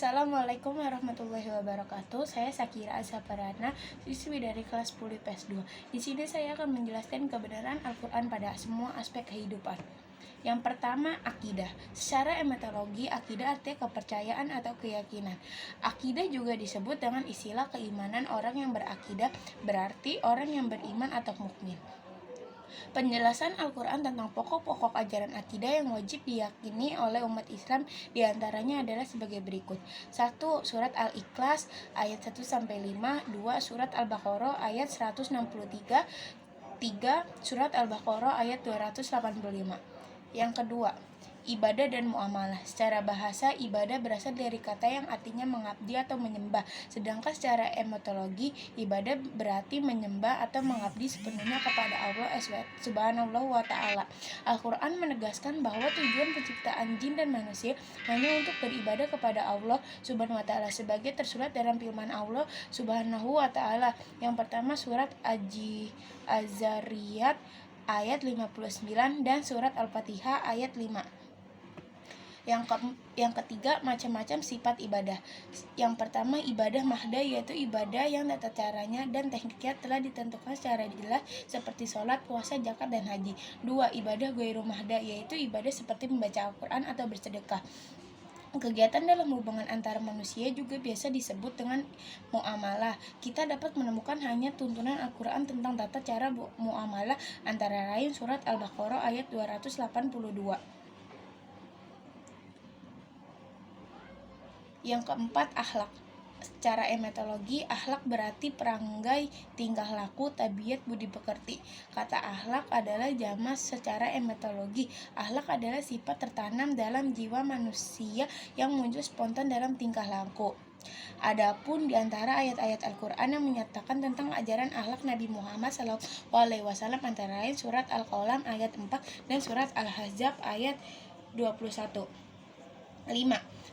Assalamualaikum warahmatullahi wabarakatuh. Saya Sakira Azaparana, siswi dari kelas 10 IPS 2. Di sini saya akan menjelaskan kebenaran Al-Quran pada semua aspek kehidupan. Yang pertama, akidah. Secara etimologi, akidah artinya kepercayaan atau keyakinan. Akidah juga disebut dengan istilah keimanan. Orang yang berakidah berarti orang yang beriman atau mukmin. Penjelasan Al-Quran tentang pokok-pokok ajaran akidah yang wajib diyakini oleh umat Islam diantaranya adalah sebagai berikut. 1. Surat Al-Ikhlas ayat 1-5. 2. Surat Al-Baqarah ayat 163. 3. Surat Al-Baqarah ayat 285. Yang kedua, ibadah dan muamalah. Secara bahasa, ibadah berasal dari kata yang artinya mengabdi atau menyembah. Sedangkan secara etimologi, ibadah berarti menyembah atau mengabdi sepenuhnya kepada Allah Subhanahu wa ta'ala. Al-Quran menegaskan bahwa tujuan penciptaan jin dan manusia hanya untuk beribadah kepada Allah Subhanahu wa ta'ala, sebagai tersurat dalam firman Allah Subhanahu wa ta'ala. Yang pertama, surat Az-Zariyat ayat 59 dan surat Al-Fatihah ayat 5. Yang ketiga, macam-macam sifat ibadah. Yang pertama, ibadah mahda, yaitu ibadah yang tata caranya dan tekniknya telah ditentukan secara jelas, seperti sholat, puasa, zakat, dan haji. 2. Ibadah ghairu mahda, yaitu ibadah seperti membaca Al-Quran atau bersedekah. Kegiatan dalam hubungan antara manusia juga biasa disebut dengan muamalah. Kita dapat menemukan hanya tuntunan Al-Quran tentang tata cara muamalah, antara lain surat Al-Baqarah ayat 282. Yang keempat, akhlak. Secara etimologi, akhlak berarti perangai, tingkah laku, tabiat, budi pekerti. Kata akhlak adalah jamak secara etimologi. Akhlak adalah sifat tertanam dalam jiwa manusia yang muncul spontan dalam tingkah laku. Adapun di antara ayat-ayat Al-Quran yang menyatakan tentang ajaran akhlak Nabi Muhammad SAW antara lain surat Al-Qalam ayat 4 dan surat Al-Ahzab ayat 21. 5.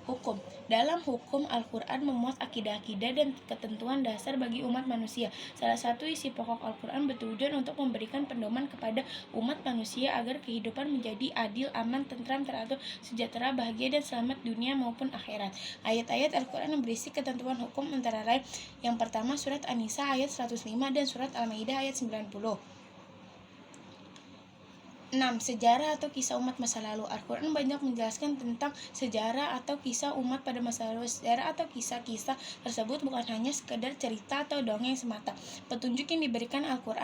Hukum. Dalam hukum, Al-Quran memuat akidah-akidah dan ketentuan dasar bagi umat manusia. Salah satu isi pokok Al-Quran bertujuan untuk memberikan pedoman kepada umat manusia agar kehidupan menjadi adil, aman, tentram, teratur, sejahtera, bahagia, dan selamat dunia maupun akhirat. Ayat-ayat Al-Quran yang berisi ketentuan hukum antara lain yang pertama surat An-Nisa ayat 105 dan surat Al-Maidah ayat 90. 6. Sejarah atau kisah umat masa lalu. Al-Quran banyak menjelaskan tentang sejarah atau kisah umat pada masa lalu. Sejarah atau kisah-kisah tersebut bukan hanya sekedar cerita atau dongeng semata. Petunjuk yang diberikan Al-Quran